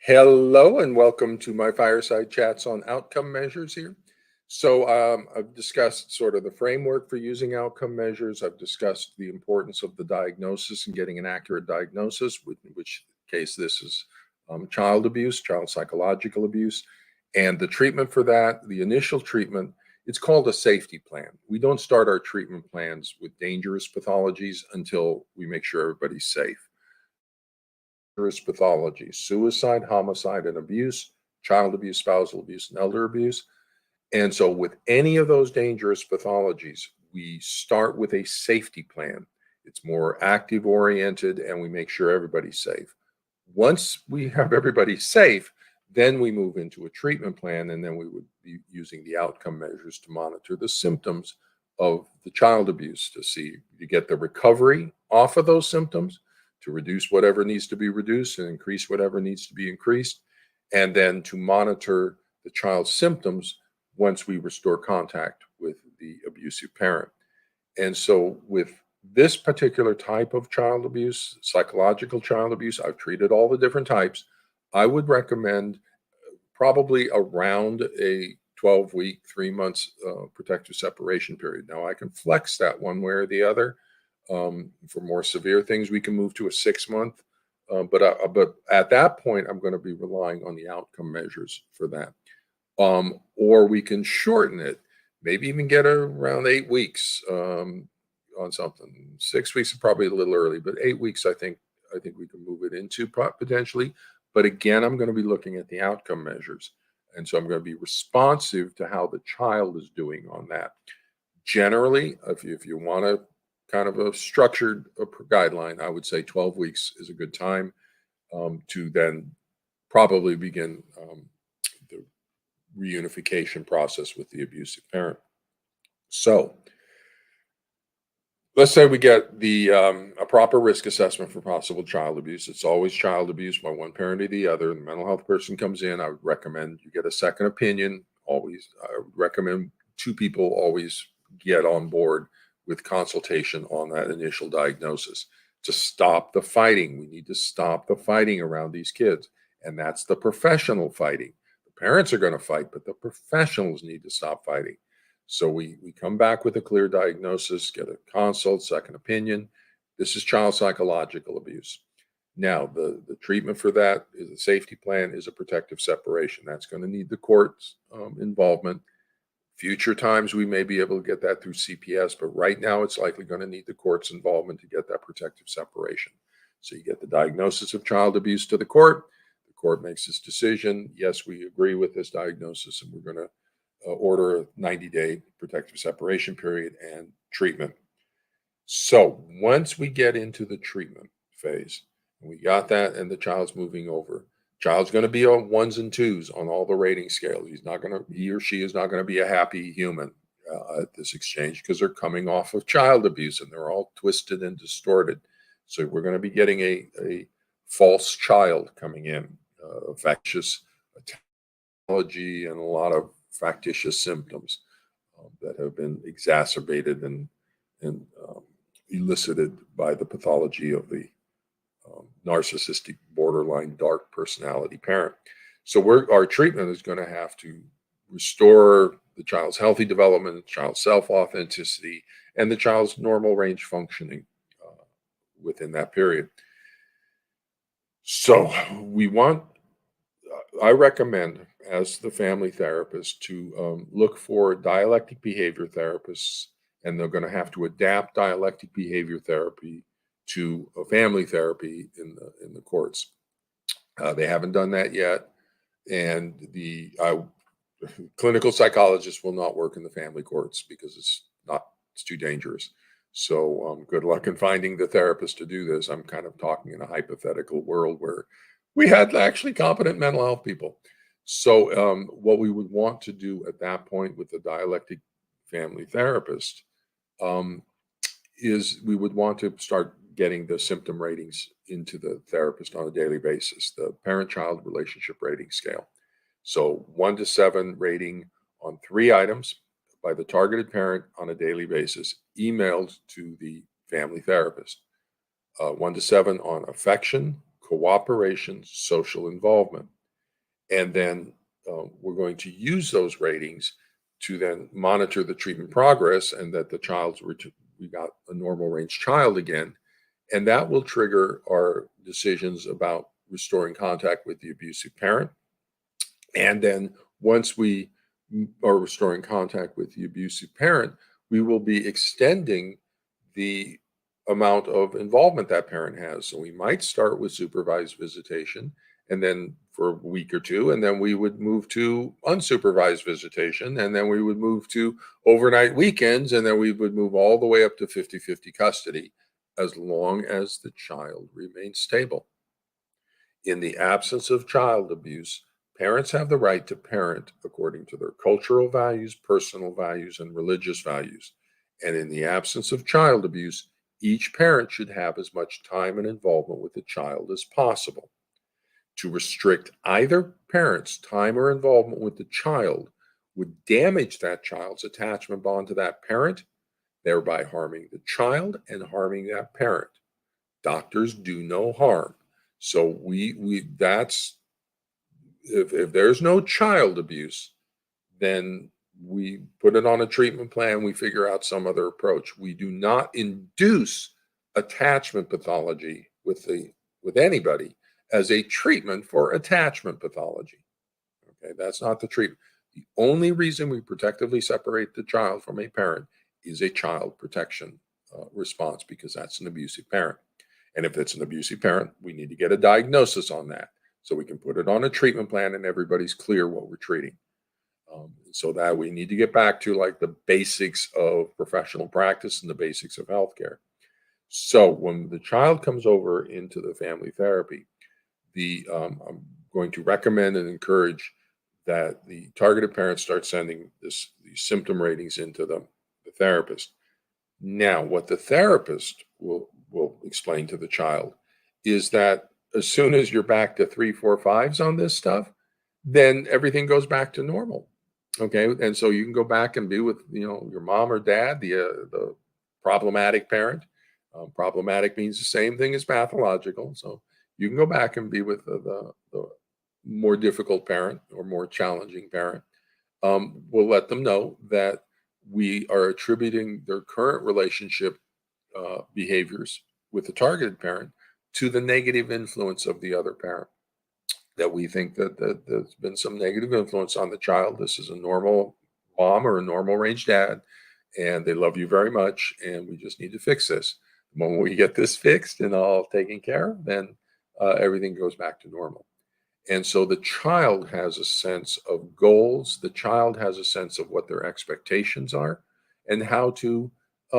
Hello and welcome to my fireside chats on outcome measures here. I've discussed sort of the framework for using outcome measures. I've discussed the importance of the diagnosis and getting an accurate diagnosis, in which case this is child abuse, child psychological abuse, and the treatment for that, the initial treatment, it's called a safety plan. We don't start our treatment plans with dangerous pathologies until we make sure everybody's safe. Pathology, suicide, homicide, and abuse, child abuse, spousal abuse, and elder abuse. And so, with any of those dangerous pathologies, we start with a safety plan. It's more active oriented, and we make sure everybody's safe. Once we have everybody safe, then we move into a treatment plan, and then we would be using the outcome measures to monitor the symptoms of the child abuse to see you get the recovery off of those symptoms, to reduce whatever needs to be reduced and increase whatever needs to be increased, and then to monitor the child's symptoms once we restore contact with the abusive parent. And so, with this particular type of child abuse, psychological child abuse, I've treated all the different types. I would recommend probably around a 12-week, 3 months protective separation period. Now, I can flex that one way or the other. For more severe things, we can move to a 6 month. But at that point, I'm going to be relying on the outcome measures for that. Or we can shorten it, maybe even get around 8 weeks on something. 6 weeks is probably a little early, but 8 weeks, I think we can move it into potentially. But again, I'm going to be looking at the outcome measures, and so I'm going to be responsive to how the child is doing on that. Generally, if you want to kind of a structured guideline, I would say 12 weeks is a good time to then probably begin the reunification process with the abusive parent. So let's say we get the a proper risk assessment for possible child abuse. It's always child abuse by one parent or the other. The mental health person comes in. I would recommend you get a second opinion. Always, I would recommend two people always get on board with consultation on that initial diagnosis to stop the fighting. We need to stop the fighting around these kids. And that's the professional fighting. The parents are going to fight, but the professionals need to stop fighting. So we come back with a clear diagnosis, get a consult, second opinion. This is child psychological abuse. Now, the treatment for that is a safety plan, is a protective separation. That's going to need the court's involvement. Future times, we may be able to get that through CPS, but right now it's likely going to need the court's involvement to get that protective separation. So you get the diagnosis of child abuse to the court. The court makes its decision. Yes, we agree with this diagnosis, and we're going to order a 90-day protective separation period and treatment. So once we get into the treatment phase, and we got that, and the child's moving over, child's going to be on ones and twos on all the rating scales. He or she is not going to be a happy human at this exchange because they're coming off of child abuse and they're all twisted and distorted. So we're going to be getting a false child coming in, factious technology, and a lot of factitious symptoms that have been exacerbated and elicited by the pathology of the narcissistic, borderline, dark personality parent. So our treatment is going to have to restore the child's healthy development, the child's self-authenticity, and the child's normal range functioning within that period. So I recommend, as the family therapist, to look for dialectic behavior therapists, and they're going to have to adapt dialectic behavior therapy to a family therapy in the courts. They haven't done that yet, and the clinical psychologists will not work in the family courts because it's too dangerous. So good luck in finding the therapist to do this. I'm kind of talking in a hypothetical world where we had actually competent mental health people. So what we would want to do at that point with the dialectic family therapist is we would want to start getting the symptom ratings into the therapist on a daily basis, the parent-child relationship rating scale. So 1 to 7 rating on 3 items by the targeted parent on a daily basis, emailed to the family therapist. 1 to 7 on affection, cooperation, social involvement. And then we're going to use those ratings to then monitor the treatment progress and that the we got a normal range child again. And that will trigger our decisions about restoring contact with the abusive parent. And then once we are restoring contact with the abusive parent, we will be extending the amount of involvement that parent has. So we might start with supervised visitation and then for a week or two, and then we would move to unsupervised visitation, and then we would move to overnight weekends, and then we would move all the way up to 50-50 custody as long as the child remains stable. In the absence of child abuse, parents have the right to parent according to their cultural values, personal values, and religious values. And in the absence of child abuse, each parent should have as much time and involvement with the child as possible. To restrict either parent's time or involvement with the child would damage that child's attachment bond to that parent, thereby harming the child and harming that parent. Doctors do no harm. So that's if there's no child abuse, then we put it on a treatment plan, we figure out some other approach. We do not induce attachment pathology with anybody as a treatment for attachment pathology. Okay, that's not the treatment. The only reason we protectively separate the child from a parent is a child protection response, because that's an abusive parent. And if it's an abusive parent, we need to get a diagnosis on that so we can put it on a treatment plan and everybody's clear what we're treating. So that we need to get back to like the basics of professional practice and the basics of healthcare. So when the child comes over into the family therapy, I'm going to recommend and encourage that the targeted parents start sending these symptom ratings into the therapist. Now, what the therapist will explain to the child is that as soon as you're back to 3, 4, 5s on this stuff, then everything goes back to normal. Okay, and so you can go back and be with your mom or dad, the problematic parent. Problematic means the same thing as pathological. So you can go back and be with the more difficult parent or more challenging parent. We'll let them know that we are attributing their current relationship behaviors with the targeted parent to the negative influence of the other parent. That we think that there's been some negative influence on the child. This is a normal mom or a normal range dad, and they love you very much, and we just need to fix this. When we get this fixed and all taken care of, then everything goes back to normal. And so the child has a sense of goals. The child has a sense of what their expectations are and how to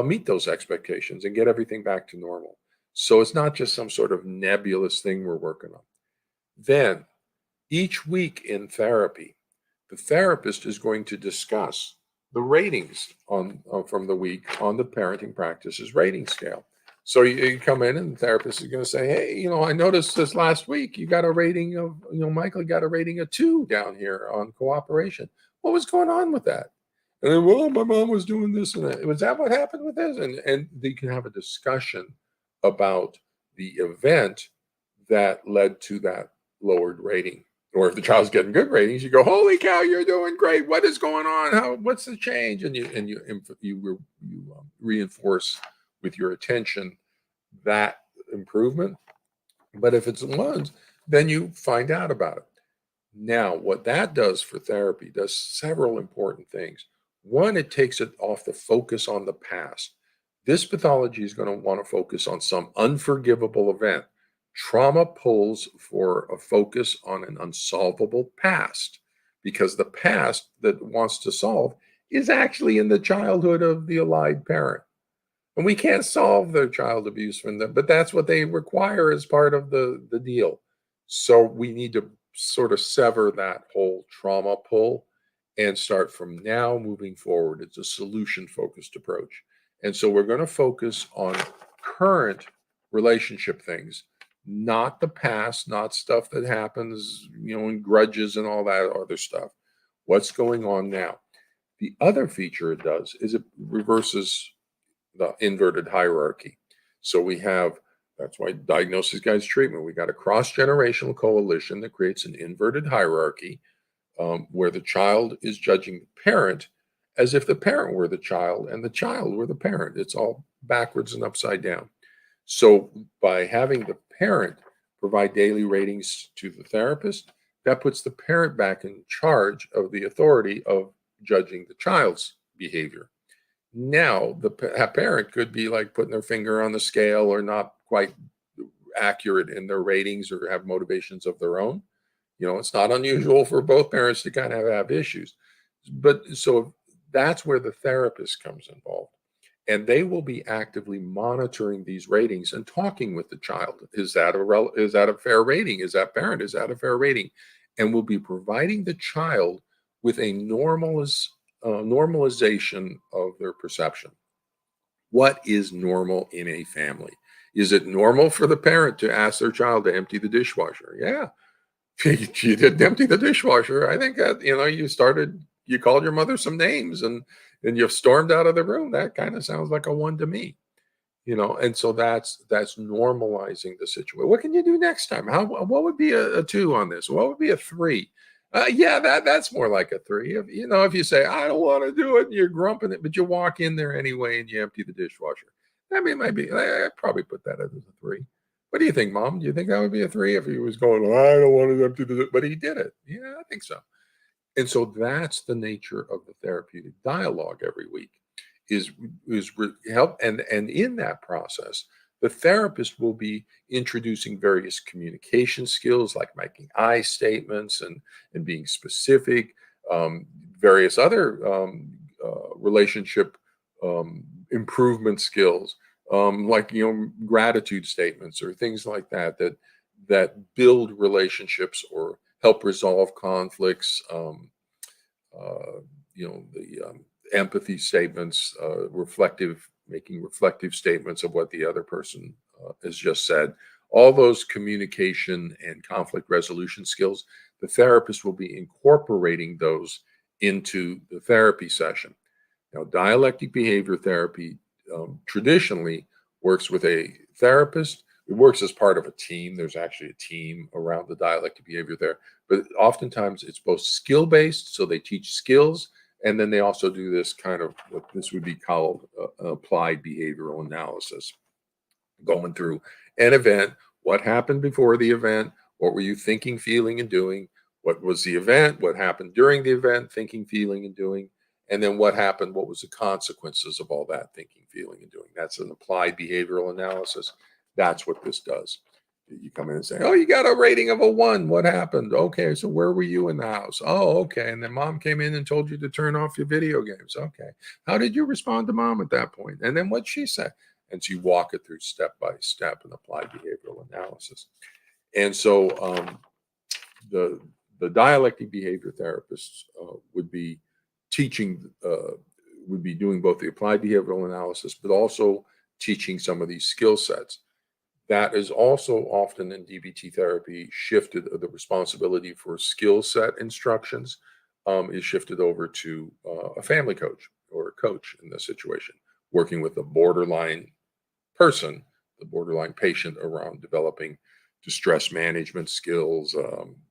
meet those expectations and get everything back to normal. So it's not just some sort of nebulous thing we're working on. Then, each week in therapy, the therapist is going to discuss the ratings from the week on the parenting practices rating scale. So you come in and the therapist is going to say, hey, I noticed this last week you got a rating of, Michael got a rating of 2 down here on cooperation. What was going on with that? And then, well, my mom was doing this and that. Was that what happened with this? And they can have a discussion about the event that led to that lowered rating. Or if the child's getting good ratings, you go, holy cow, you're doing great. What is going on? What's the change? And you reinforce with your attention that improvement. But if it's ones, then you find out about it. Now, what that does for therapy does several important things. One, it takes it off the focus on the past. This pathology is going to want to focus on some unforgivable event. Trauma pulls for a focus on an unsolvable past, because the past that wants to solve is actually in the childhood of the allied parent. And we can't solve their child abuse from them, but that's what they require as part of the deal. So we need to sort of sever that whole trauma pull and start from now moving forward. It's a solution-focused approach. And so we're going to focus on current relationship things, not the past, not stuff that happens, in grudges and all that other stuff. What's going on now? The other feature it does is it reverses the inverted hierarchy. So we have That's why diagnosis guides treatment. We got a cross-generational coalition that creates an inverted hierarchy, where the child is judging the parent as if the parent were the child and the child were the parent. It's all backwards and upside down. So by having the parent provide daily ratings to the therapist, that puts the parent back in charge of the authority of judging the child's behavior. Now, the parent could be like putting their finger on the scale or not quite accurate in their ratings or have motivations of their own. It's not unusual for both parents to kind of have issues. But so that's where the therapist comes involved. And they will be actively monitoring these ratings and talking with the child. Is that a fair rating? Is that parent? Is that a fair rating? And will be providing the child with a normalization of their perception. What is normal in a family? Is it normal for the parent to ask their child to empty the dishwasher? Yeah. You didn't empty the dishwasher. I think that, you called your mother some names and you stormed out of the room. That kind of sounds like a one to me, and so that's normalizing the situation. What can you do next time? What would be a two on this? What would be a three? Yeah, that's more like a three. If you say, I don't want to do it, and you're grumping it, but you walk in there anyway and you empty the dishwasher. I mean, I'd probably put that as a three. What do you think, Mom? Do you think that would be a three if he was going, I don't want to empty the, but he did it? Yeah, I think so. And so that's the nature of the therapeutic dialogue every week is help. And in that process, the therapist will be introducing various communication skills like making I statements and being specific, various other relationship improvement skills, like gratitude statements or things like that build relationships or help resolve conflicts. The empathy statements, making reflective statements of what the other person has just said. All those communication and conflict resolution skills, the therapist will be incorporating those into the therapy session. Now, dialectic behavior therapy traditionally works with a therapist. It works as part of a team. There's actually a team around the dialectic behavior there, but oftentimes it's both skill-based, so they teach skills, and then they also do this kind of what this would be called applied behavioral analysis, going through an event, what happened before the event, what were you thinking, feeling, and doing, what was the event, what happened during the event, thinking, feeling, and doing, and then what happened, what was the consequences of all that thinking, feeling, and doing. That's an applied behavioral analysis. That's what this does. You come in and say, oh, you got a rating of a 1. What happened? Okay, so where were you in the house? Oh, okay. And then mom came in and told you to turn off your video games. Okay. How did you respond to mom at that point? And then what'd she say? And so you walk it through step by step and apply behavioral analysis. And so the dialectic behavior therapists would be teaching, would be doing both the applied behavioral analysis, but also teaching some of these skill sets. That is also often in DBT therapy shifted, the responsibility for skill set instructions is shifted over to a family coach or a coach in this situation, working with a borderline person, the borderline patient, around developing distress management skills,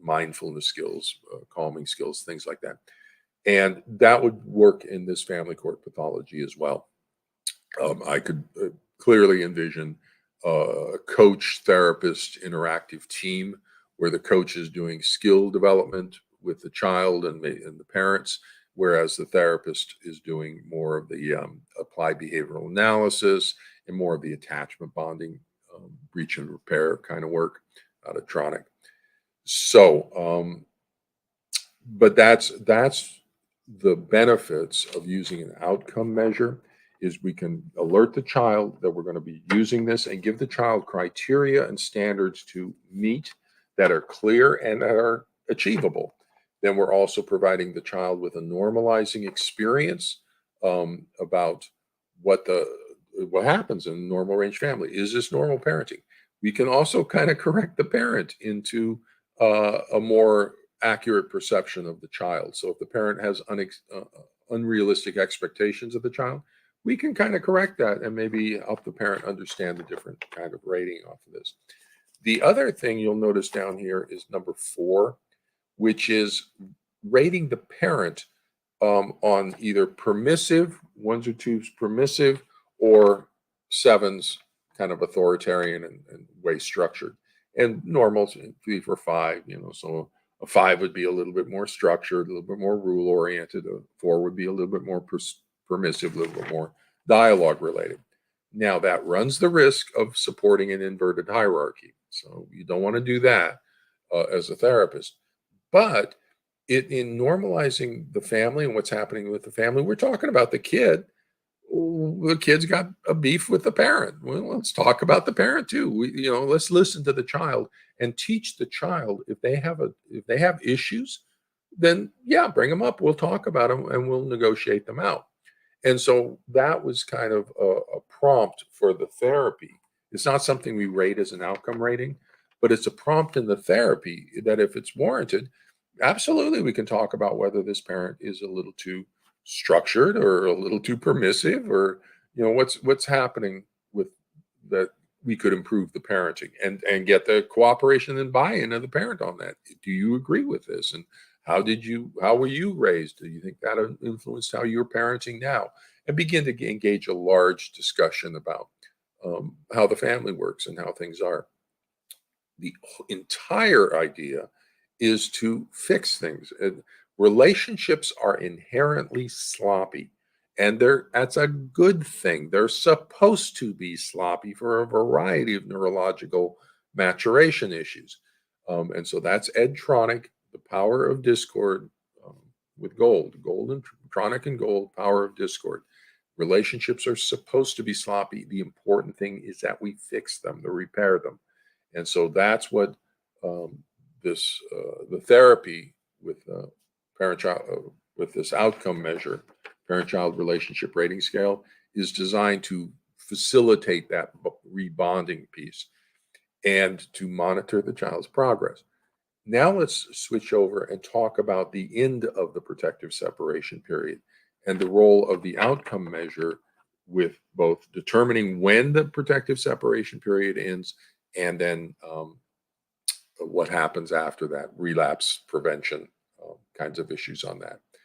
mindfulness skills, calming skills, things like that. And that would work in this family court pathology as well. I could clearly envision a coach therapist interactive team where the coach is doing skill development with the child and the parents, whereas the therapist is doing more of the applied behavioral analysis and more of the attachment bonding, breach and repair kind of work, autotronic. So, but that's the benefits of using an outcome measure. Is we can alert the child that we're going to be using this and give the child criteria and standards to meet that are clear and that are achievable. Then we're also providing the child with a normalizing experience about what happens in a normal range family. Is this normal parenting? We can also kind of correct the parent into a more accurate perception of the child. So if the parent has unrealistic expectations of the child, we can kind of correct that and maybe help the parent understand the different kind of rating off of this. The other thing you'll notice down here is number 4, which is rating the parent on either permissive, ones or twos permissive, or sevens kind of authoritarian and way structured. And normals 3 4 5, so a 5 would be a little bit more structured, a little bit more rule oriented. A 4 would be a little bit more permissive, a little bit more dialogue related. Now that runs the risk of supporting an inverted hierarchy. So you don't want to do that as a therapist. But in normalizing the family and what's happening with the family, we're talking about the kid. The kid's got a beef with the parent. Well, let's talk about the parent too. Let's listen to the child and teach the child if they have issues, then yeah, bring them up. We'll talk about them and we'll negotiate them out. And so that was kind of a prompt for the therapy. It's not something we rate as an outcome rating, but it's a prompt in the therapy that if it's warranted, absolutely we can talk about whether this parent is a little too structured or a little too permissive, or what's happening with that. We could improve the parenting and get the cooperation and buy-in of the parent on that. Do you agree with this? And how were you raised? Do you think that influenced how you're parenting now? And begin to engage a large discussion about how the family works and how things are. The entire idea is to fix things. Relationships are inherently sloppy, and that's a good thing. They're supposed to be sloppy for a variety of neurological maturation issues. And so that's Ed Tronick, The Power of Discord, with Gold and Tronick and Gold, Power of Discord. Relationships are supposed to be sloppy. The important thing is that we fix them, to repair them. And so that's what the therapy with parent-child with this outcome measure, parent-child relationship rating scale, is designed to facilitate that rebonding piece and to monitor the child's progress. Now let's switch over and talk about the end of the protective separation period and the role of the outcome measure with both determining when the protective separation period ends and then what happens after that, relapse prevention kinds of issues on that.